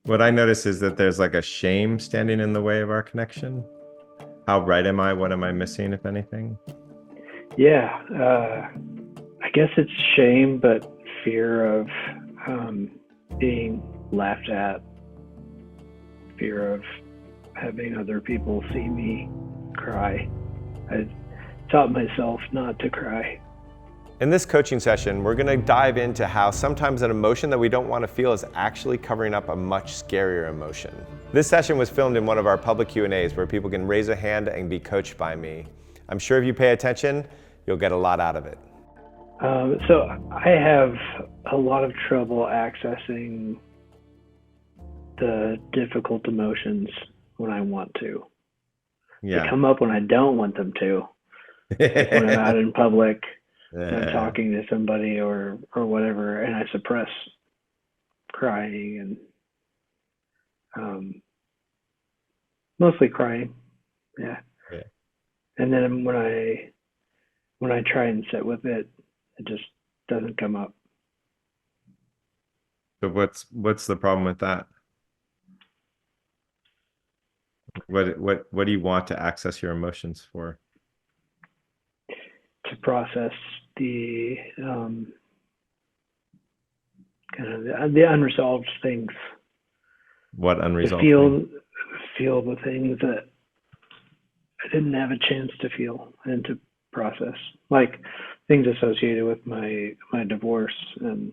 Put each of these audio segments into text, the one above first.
What I notice is that there's like a shame standing in the way of our connection. How right am I? What am I missing, if anything? Yeah, I guess it's shame, but fear of um, being laughed at, fear of having other people see me cry. I taught myself not to cry. In this coaching session, we're going to dive into how sometimes an emotion that we don't want to feel is actually covering up a much scarier emotion. This session was filmed in one of our public Q&As where people can raise a hand and be coached by me. I'm sure if you pay attention, you'll get a lot out of it. So I have a lot of trouble accessing the difficult emotions when I want to. They Yeah. come up when I don't want them to, like when I'm out in public and I'm Uh, talking to somebody or whatever, and I suppress crying and um, mostly crying. Yeah, yeah. and then when I try and sit with it, it just doesn't come up. So what's the problem with that? What do you want to access your emotions for? To process the kind of the unresolved things, What to unresolved thing? feel the things that I didn't have a chance to feel and to process, like things associated with my divorce and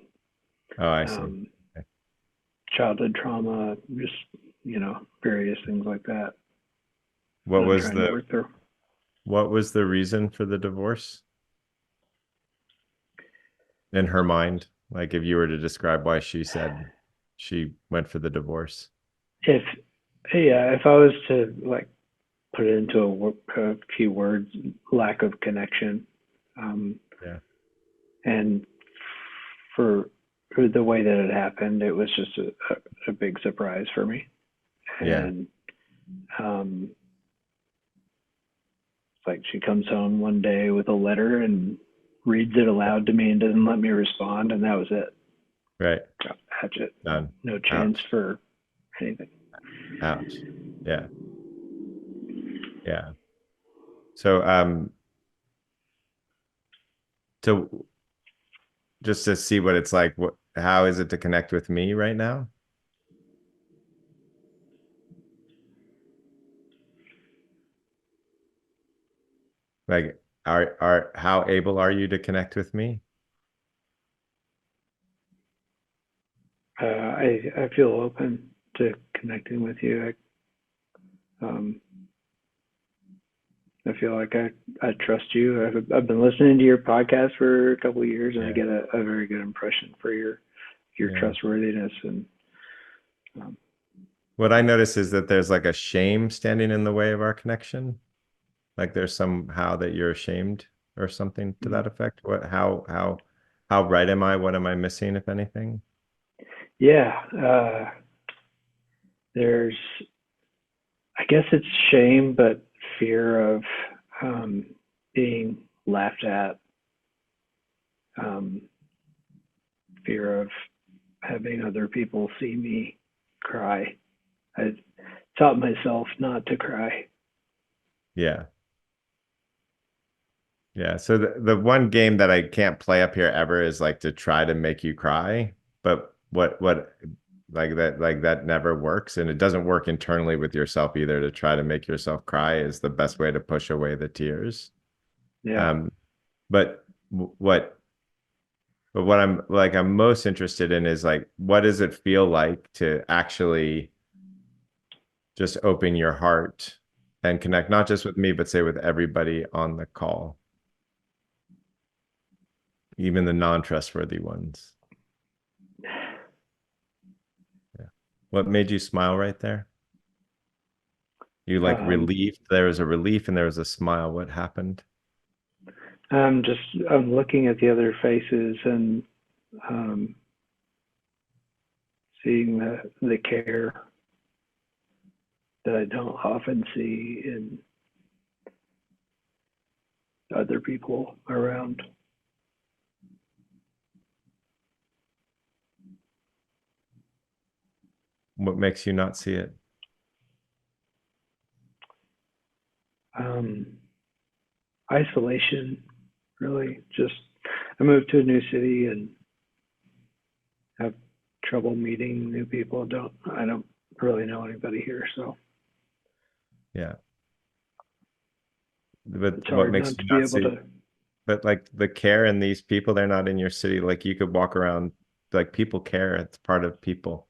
Oh, I see. um, Okay. childhood trauma, just various things like that What that I'm was trying to the work through. what was the reason for the divorce in her mind? Like if you were to describe why she said she went for the divorce. If if I was to like put it into a few words, lack of connection, um, Yeah. and for the way that it happened, it was just a big surprise for me. Yeah. And um, like she comes home one day with a letter and reads it aloud to me and doesn't let me respond, and that was it. Right. Hatchet. Done. No chance Ouch. for anything. Ouch. Yeah. Yeah. So to just to see what it's like, how is it to connect with me right now? Like are how able are you to connect with me? I feel open to connecting with you. Um, I feel like I trust you. I've been listening to your podcast for a couple of years, and I Yeah. get a very good impression for your Yeah. trustworthiness. And um, What I notice is that there's like a shame standing in the way of our connection. Like there's somehow that you're ashamed or something to that effect. How right am I? What am I missing, if anything? yeah, there's I guess it's shame, but fear of um, being laughed at, um, fear of having other people see me cry. I taught myself not to cry. Yeah. Yeah. So the one game that I can't play up here ever is like to try to make you cry. But what like that never works. And it doesn't work internally with yourself either. To try to make yourself cry is the best way to push away the tears. Yeah. Um, but what but what I'm most interested in is like what does it feel like to actually just open your heart and connect not just with me, but say with everybody on the call, even the non-trustworthy ones. Yeah. What made you smile right there? You like Um, relieved. There was a relief and there was a smile. What happened? just I'm looking at the other faces and um, seeing the care that I don't often see in other people around. What makes you not see it? Um, Isolation, really. Just I moved to a new city and have trouble meeting new people. I don't really know anybody here, so Yeah. But it's what hard makes not you to be not able see? to. But like the care in these people, they're not in your city. Like you could walk around, like people care. It's part of people.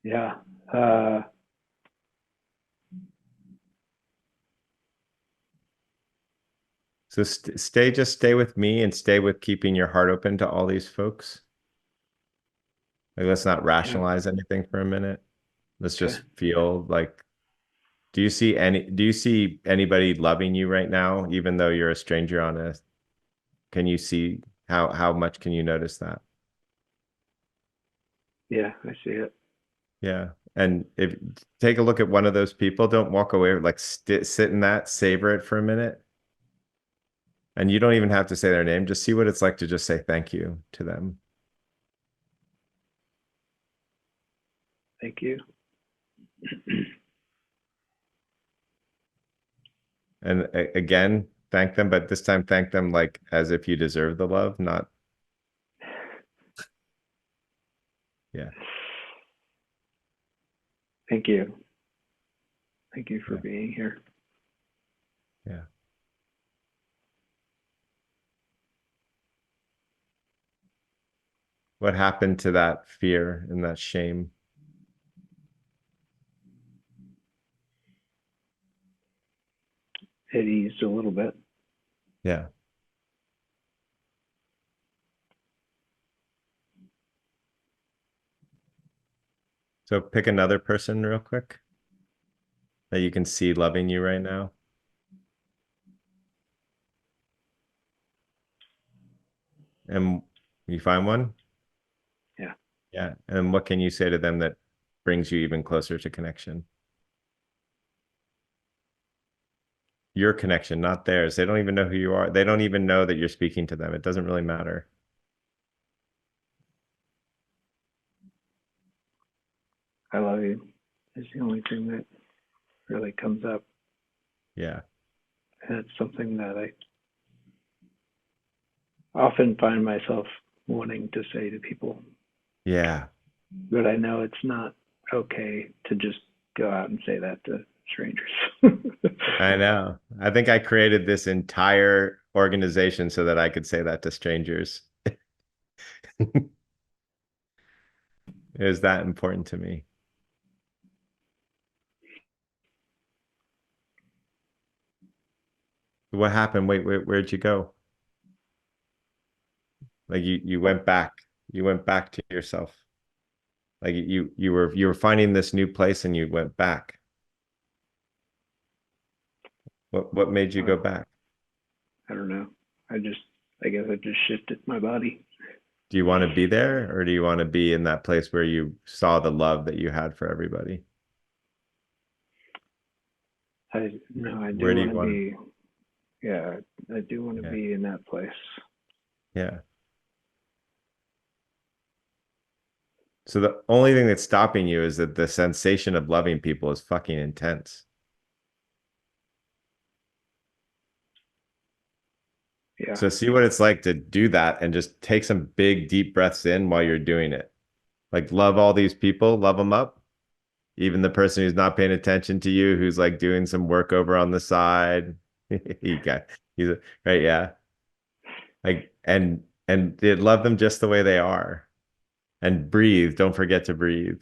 Yeah. Uh, So just stay with me and stay with keeping your heart open to all these folks. Like let's not yeah. rationalize anything for a minute. Let's Okay. just feel like, do you see anybody loving you right now, even though you're a stranger on a, can you see how much can you notice that? Yeah, I see it. Yeah. And if take a look at one of those people, don't walk away, like sit in that, savor it for a minute. And you don't even have to say their name. Just see what it's like to just say thank you to them. Thank you. And again, thank them, but this time thank them like as if you deserve the love, not, yeah, Thank you. Thank you for yeah, being here. yeah. What happened to that fear and that shame? It eased a little bit. Yeah. So pick another person real quick that you can see loving you right now. And you find one? Yeah. Yeah. And what can you say to them that brings you even closer to connection? Your connection, not theirs. They don't even know who you are. They don't even know that you're speaking to them. It doesn't really matter. I love you. It's the only thing that really comes up. Yeah. And it's something that I often find myself wanting to say to people, Yeah. but I know it's not okay to just go out and say that to strangers. I know. I think I created this entire organization so that I could say that to strangers. It was that important to me. What happened? Where'd you go? Like you What? went back. You went back to yourself. Like you were finding this new place and you went back. What made you go Uh, back? I don't know. I guess I just shifted my body. Do you want to be there or do you want to be in that place where you saw the love that you had for everybody? I Where do do want you to want be, yeah, I do want to to? Yeah. be in that place. Yeah. So the only thing that's stopping you is that the sensation of loving people is fucking intense. Yeah. So see what it's like to do that and just take some big deep breaths in while you're doing it. Like love all these people, love them up. Even the person who's not paying attention to you, who's like doing some work over on the side. He got he's right, yeah. Like and love them just the way they are. And breathe. Don't forget to breathe.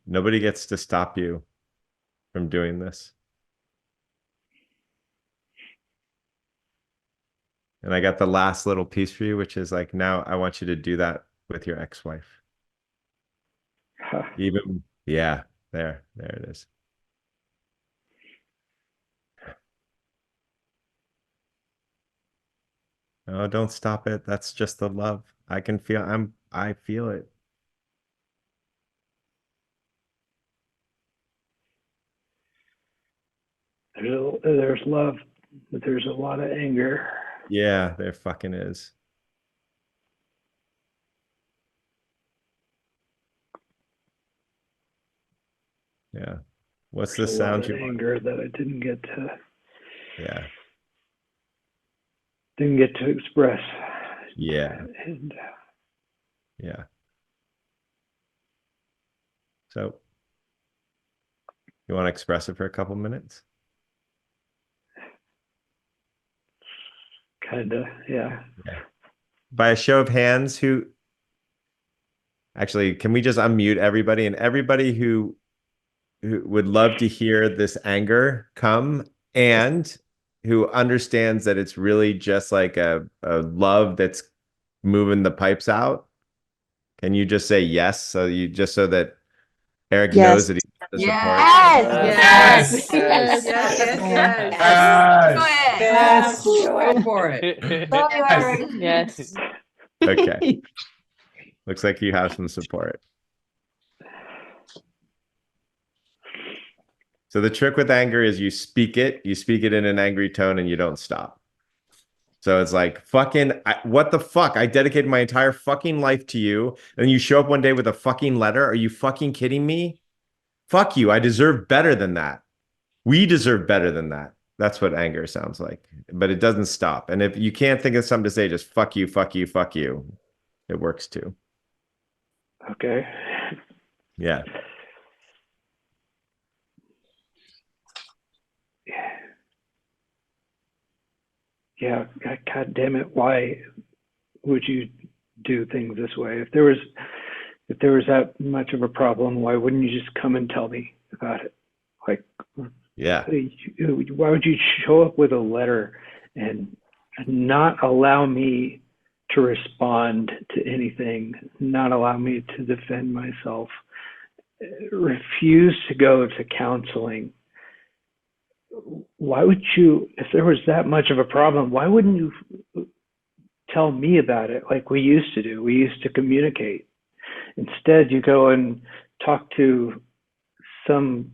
Nobody gets to stop you from doing this. And I got the last little piece for you, which is like now I want you to do that with your ex-wife. Even yeah, there it is. Oh, don't stop it. That's just the love. I feel it. there's love, but there's a lot of anger. Yeah, there fucking is. Yeah. What's the There's a lot sound of you want? anger that I Yeah. didn't get to express, Yeah. and Yeah. So you want to express it for a couple minutes? kind of, yeah. Yeah. By a show of hands, who actually, can we just unmute everybody, and everybody who would love to hear this anger come, and who understands that it's really just like a love that's moving the pipes out? Can you just say yes, so you just so that Eric knows Yes. that he's got the support? Yes. Yes. Yes. Yes. Yes. Yes. Yes. Do Go for it. it. Love you, Eric. Yes. Okay. Looks like you have some support. So the trick with anger is you speak it in an angry tone, and you don't stop. So it's like, what the fuck? I dedicated my entire fucking life to you, and you show up one day with a fucking letter. Are you fucking kidding me? Fuck you. I deserve better than that. We deserve better than that. That's what anger sounds like. But it doesn't stop. And if you can't think of something to say, just fuck you, fuck you, fuck you. It works too. Okay. Yeah. Yeah. God damn it. Why would you do things this way? If there was that much of a problem, why wouldn't you just come and tell me about it? Like, Yeah. why would you show up with a letter and not allow me to respond to anything, not allow me to defend myself, refuse to go to counseling? Why would you, if there was that much of a problem, why wouldn't you tell me about it like we used to do? We used to communicate. Instead, you go and talk to some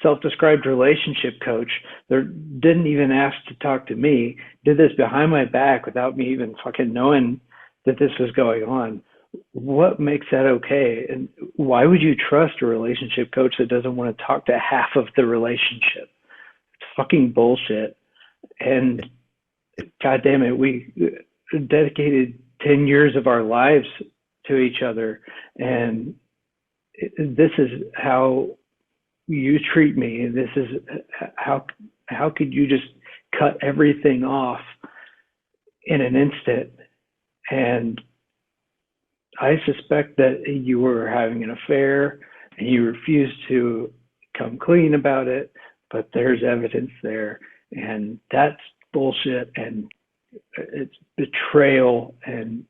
self-described relationship coach that didn't even ask to talk to me, did this behind my back without me even fucking knowing that this was going on. What makes that okay? And why would you trust a relationship coach that doesn't want to talk to half of the relationship? It's fucking bullshit. And God damn it, we dedicated 10 years of our lives to each other, and this is how you treat me. This is how could you just cut everything off in an instant? And I suspect that you were having an affair and you refused to come clean about it, but there's evidence there, and that's bullshit, and it's betrayal. And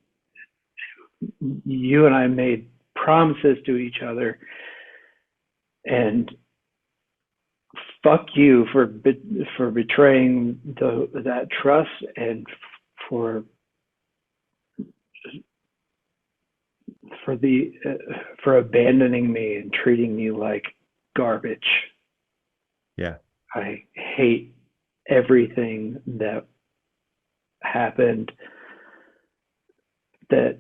you and I made promises to each other, and fuck you for betraying that trust, and for for abandoning me and treating me like garbage. Yeah. I hate everything that happened that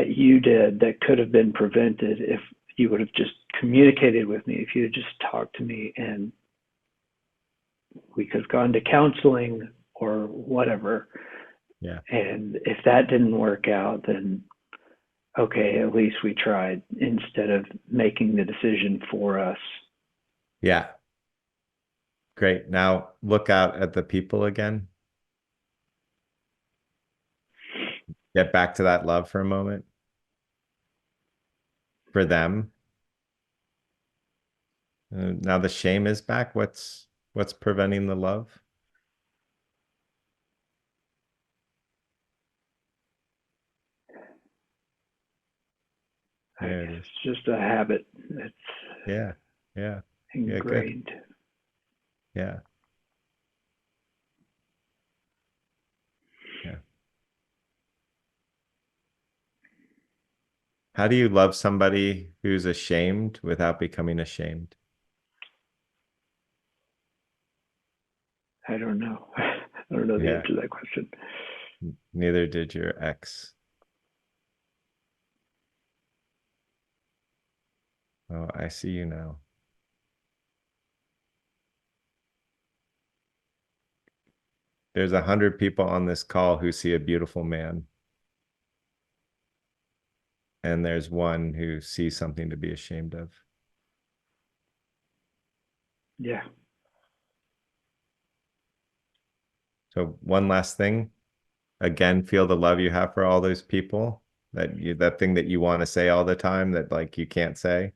you did that could have been prevented if you would have just communicated with me, if you had just talked to me, and we could have gone to counseling or whatever. Yeah. And if that didn't work out, then okay, at least we tried, instead of making the decision for us. Yeah. Great. Now look out at the people again. Get back to that love for a moment. For them. Now the shame is back. What's preventing the love? There it is. It's just a habit. It's Yeah. Yeah. Yeah. Good. ingrained. Yeah. Yeah. How do you love somebody who's ashamed without becoming ashamed? I don't know. I don't know the Yeah. answer to that question. Neither did your ex. Oh, I see you now. There's 100 people on this call who see a beautiful man. And there's one who sees something to be ashamed of. Yeah. So one last thing. Again, feel the love you have for all those people. That thing that you want to say all the time that like you can't say.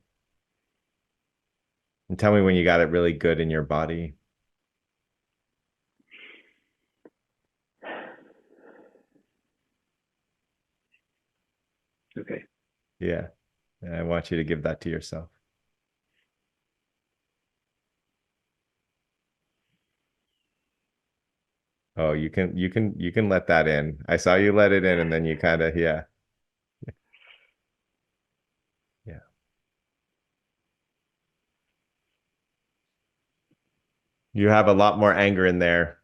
And tell me when you got it really good in your body. Okay. Yeah. And I want you to give that to yourself. Oh, you can let that in. I saw you let it in and then you kind of, yeah. Yeah. You have a lot more anger in there.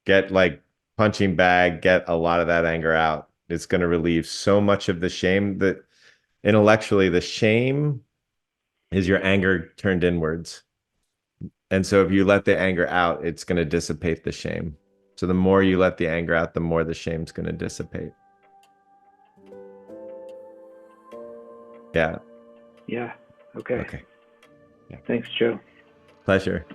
Get like punching bag, get a lot of that anger out. It's going to relieve so much of the shame that intellectually the shame is your anger turned inwards. And so if you let the anger out, it's going to dissipate the shame. So the more you let the anger out, the more the shame's going to dissipate. Yeah. Yeah. Okay. Okay. Thanks, Joe. Pleasure.